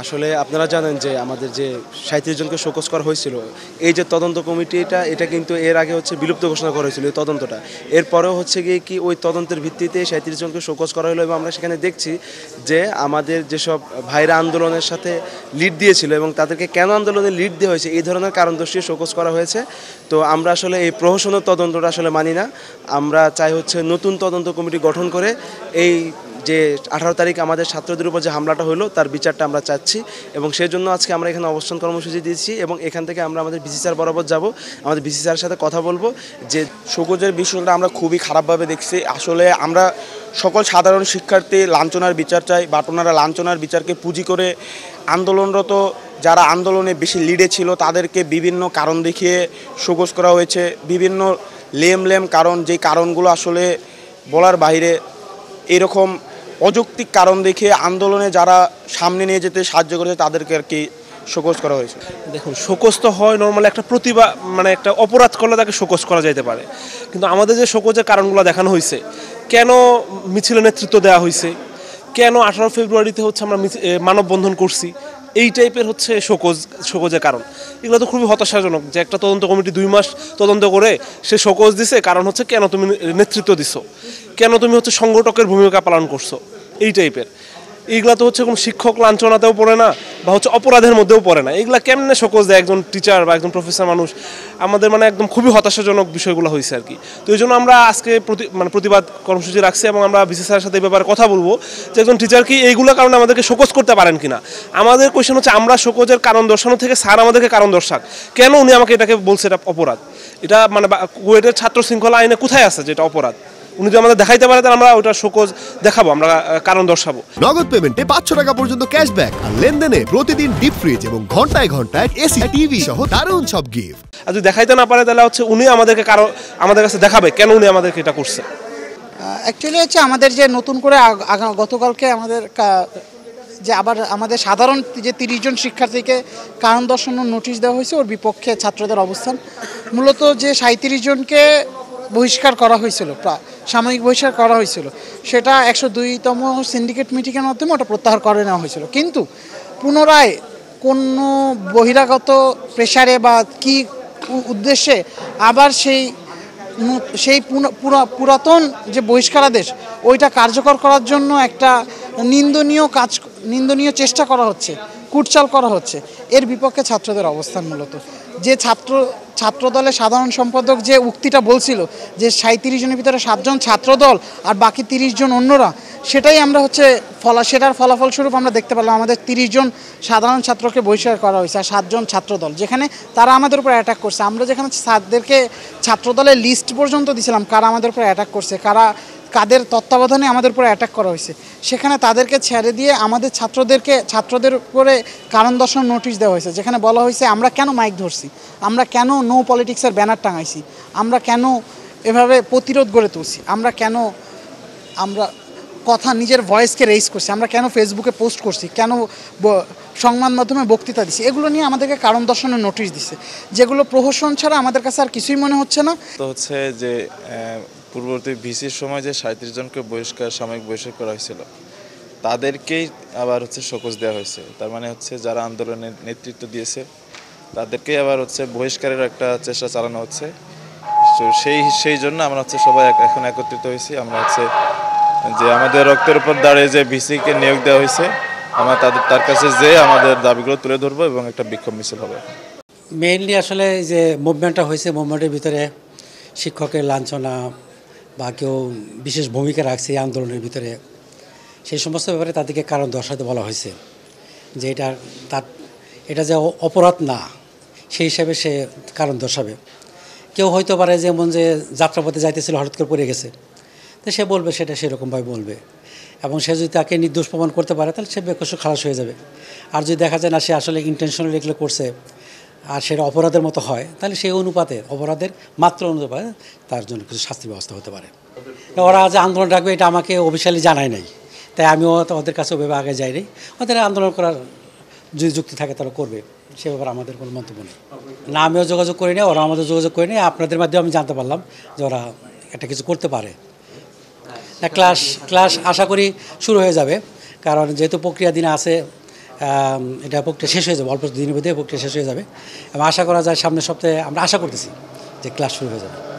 আসলে আপনারা জানেন যে আমাদের যে ৩৭ জনকে শোকজ করা হয়েছিল, এই যে তদন্ত কমিটিটা, এটা কিন্তু এর আগে হচ্ছে বিলুপ্ত ঘোষণা করা হয়েছিল এই তদন্তটা। এরপরেও হচ্ছে গিয়ে কি ওই তদন্তের ভিত্তিতে ৩৭ জনকে শোকজ করা হলো, এবং আমরা সেখানে দেখছি যে আমাদের যেসব ভাইরা আন্দোলনের সাথে লিড দিয়েছিল এবং তাদেরকে কেন আন্দোলনে লিড দেওয়া হয়েছে এই ধরনের কারণ দর্শিয়ে শোকজ করা হয়েছে। তো আমরা আসলে এই প্রহসনের তদন্তটা আসলে মানি না। আমরা চাই হচ্ছে নতুন তদন্ত কমিটি গঠন করে এই যে 18 তারিখ আমাদের ছাত্রদের উপর যে হামলাটা হলো তার বিচারটা আমরা চাচ্ছি, এবং সেই জন্য আজকে আমরা এখানে অবস্থান কর্মসূচি দিয়েছি এবং এখান থেকে আমরা আমাদের ভিসি স্যার বরাবর যাব, আমাদের ভিসি স্যারের সাথে কথা বলবো। যে শোকজের বিষয়টা আমরা খুবই খারাপভাবে দেখছি। আসলে আমরা সকল সাধারণ শিক্ষার্থী লাঞ্ছনার বিচার চাই, বাট ওনারা লাঞ্ছনার বিচারকে পুঁজি করে আন্দোলনরত যারা আন্দোলনে বেশি লিডে ছিল তাদেরকে বিভিন্ন কারণ দেখিয়ে শোকজ করা হয়েছে, বিভিন্ন লেম কারণ, যেই কারণগুলো আসলে বলার বাইরে। এরকম অযৌক্তিক কারণ দেখিয়ে আন্দোলনে যারা সামনে নিয়ে যেতে সাহায্য করেছে তাদেরকে আর কি শোকজ করা হয়েছে। দেখুন, শোকজ তো হয় নর্মালি একটা প্রতিবাদ, মানে একটা অপরাধ করলে তাকে শোকজ করা যেতে পারে, কিন্তু আমাদের যে শোকজের কারণগুলো দেখানো হয়েছে, কেন মিছিলের নেতৃত্ব দেওয়া হয়েছে, কেন 18 ফেব্রুয়ারিতে হচ্ছে আমরা মানববন্ধন করছি, এই টাইপের হচ্ছে শোকজের কারণ, এগুলো তো খুবই হতাশাজনক যে একটা তদন্ত কমিটি 2 মাস তদন্ত করে সে শোকজ দিছে। কারণ হচ্ছে কেন তুমি নেতৃত্ব দিছো, কেন তুমি হচ্ছে সংগঠকের ভূমিকা পালন করছো, এই টাইপের। এইগুলা তো হচ্ছে কোনো শিক্ষক লাঞ্ছনাতেও পড়ে না বা হচ্ছে অপরাধের মধ্যেও পড়ে না। এগুলা কেমনে শোকজ দেয় একজন টিচার বা একজন প্রফেসর মানুষ? আমাদের মানে একদম খুবই হতাশাজনক বিষয়গুলো হয়েছে আর কি। তো এই জন্য আমরা আজকে প্রতিবাদ কর্মসূচি রাখছি এবং আমরা বিসি স্যারের সাথে এই ব্যাপারে কথা বলবো যে একজন টিচার কি এইগুলো কারণে আমাদেরকে শোকজ করতে পারেন কিনা। আমাদের কোয়েশ্চেন হচ্ছে আমরা শোকজের কারণ দর্শানো থেকে স্যার আমাদেরকে কারণ দর্শাক, কেন উনি আমাকে এটাকে বলছে এটা অপরাধ? এটা মানে কুয়েটের ছাত্র শৃঙ্খলা আইনে কোথায় আছে যেটা অপরাধ? উনি যদি আমাদের দেখাইতে পারে তাহলে আমরা ওটা শোকজ দেখাবো, আমরা কারণ দর্শাবো। নগদ পেমেন্টে 500 টাকা পর্যন্ত ক্যাশব্যাক, আর লেনদেনে প্রতিদিন ডিপ ফ্রিজ এবং ঘন্টায় এসি টিভি সহ দারুণ সব গিফট। আর যদি দেখাইতে না পারে তাহলে হচ্ছে উনি আমাদেরকে আমাদের কাছে দেখাবে কেন উনি আমাদেরকে এটা করছে। অ্যাকচুয়ালি হচ্ছে আমাদের যে নতুন করে গতকালকে আমাদের যে আবার আমাদের সাধারণ যে 30 জন শিক্ষার্থীকে কারণ দর্শানোর নোটিশ দেওয়া হয়েছে, ওর বিপক্ষে ছাত্রদের অবস্থান। মূলত যে 37 জনকে বহিষ্কার করা হয়েছিল, সাময়িক বহিষ্কার করা হয়েছিল, সেটা 102তম সিন্ডিকেট মিটিংয়ের মাধ্যমে ওটা প্রত্যাহার করে নেওয়া হয়েছিল। কিন্তু পুনরায় কোনো বহিরাগত প্রেসারে বা কি উদ্দেশ্যে আবার সেই পুরাতন যে বহিষ্কারাদেশ ওইটা কার্যকর করার জন্য একটা নিন্দনীয় চেষ্টা করা হচ্ছে, কুটচাল করা হচ্ছে। এর বিপক্ষে ছাত্রদের অবস্থান। মূলত যে ছাত্রদলের সাধারণ সম্পাদক যে উক্তিটা বলছিল যে 37 জনের ভিতরে 7 জন ছাত্রদল আর বাকি 30 জন অন্যরা, সেটাই আমরা হচ্ছে সেটার ফলাফলস্বরূপ আমরা দেখতে পেলাম আমাদের 30 জন সাধারণ ছাত্রকে বহিষ্কার করা হয়েছে আর 7 জন ছাত্রদল, যেখানে তারা আমাদের উপর অ্যাটাক করছে। আমরা যেখানে ছাত্রদেরকে ছাত্রদলের লিস্ট পর্যন্ত দিয়েছিলাম কারা আমাদের উপর অ্যাটাক করছে, কাদের তত্ত্বাবধানে আমাদের উপরে অ্যাটাক করা হয়েছে, সেখানে তাদেরকে ছেড়ে দিয়ে আমাদের ছাত্রদের উপরে কারণ দর্শানোর নোটিশ দেওয়া হয়েছে, যেখানে বলা হয়েছে আমরা কেন মাইক ধরছি, আমরা কেন নো পলিটিক্সের ব্যানার টাঙাইছি, আমরা কেন এভাবে প্রতিরোধ গড়ে তুলছি, আমরা কথা নিজের ভয়েসকে রেইজ করছি, আমরা কেন ফেসবুকে পোস্ট করছি, কেন সংবাদ মাধ্যমে বক্তৃতা দিছি, এগুলো নিয়ে আমাদেরকে কারণ দর্শানোর নোটিশ দিছে, যেগুলো প্রহসন ছাড়া আমাদের কাছে আর কিছুই মনে হচ্ছে না। তো হচ্ছে যে পূর্ববর্তী ভিসির সময় যে 37 জনকে সাময়িক বহিষ্কার করা হয়েছিল তাদেরকেই আবার হচ্ছে শোকজ দেওয়া হয়েছে। তার মানে হচ্ছে যারা আন্দোলনের নেতৃত্ব দিয়েছে তাদেরকেই আবার হচ্ছে বহিষ্কারের একটা চেষ্টা চালানো হচ্ছে। তো সেই জন্য আমরা হচ্ছে সবাই এখন একত্রিত হয়েছি। আমরা হচ্ছে যে আমাদের রক্তের উপর দাঁড়িয়ে যে ভিসিকে নিয়োগ দেওয়া হয়েছে, আমরা তার কাছে যেয়ে আমাদের দাবিগুলো তুলে ধরবো এবং একটা বিক্ষোভ মিছিল হবে। মেইনলি আসলে যে মুভমেন্টটা হয়েছে, মুভমেন্টের ভিতরে শিক্ষকের লাঞ্ছনা বা কেউ বিশেষ ভূমিকা রাখছে এই আন্দোলনের ভিতরে, সেই সমস্ত ব্যাপারে তাদেরকে কারণ দর্শাতে বলা হয়েছে যে এটা যে অপরাধ না, সেই হিসাবে সে কারণ দর্শাবে। কেউ হয়তো পারে যেমন যে যাত্রাপথে যাইতেছিল হঠাৎ করে পড়ে গেছে, তো সে বলবে সেটা সেরকমভাবে বলবে, এবং সে যদি তাকে নির্দোষ প্রমাণ করতে পারে তাহলে সে বেকসুর খালাস হয়ে যাবে। আর যদি দেখা যায় না সে আসলে ইন্টেনশনালি এগুলো করছে আর সেটা অপরাধের মতো হয়, তাহলে সেই অনুপাতে অপরাধের মাত্র অনুপাতে তার জন্য কিছু শাস্তি ব্যবস্থা হতে পারে। ওরা যে আন্দোলন রাখবে এটা আমাকে অফিসিয়ালি জানায় নাই, তাই আমিও ওদের কাছে ওভাবে আগে যাইনি। ওদের আন্দোলন করার যদি যুক্তি থাকে তারা করবে, সে ব্যাপারে আমাদের কোনো মন্তব্য নেই। না আমিও যোগাযোগ করি নি, ওরা আমাদের যোগাযোগ করি নি। আপনাদের মাধ্যমে আমি জানতে পারলাম যে ওরা একটা কিছু করতে পারে। ক্লাস আশা করি শুরু হয়ে যাবে, কারণ যেহেতু প্রক্রিয়া দিনে আছে এটা প্রক্রিয়া শেষ হয়ে যাবে, অল্প দিনের মধ্যে প্রক্রিয়া শেষ হয়ে যাবে এবং আশা করা যায় সামনের সপ্তাহে আমরা আশা করতেছি যে ক্লাস শুরু হয়ে যাবে।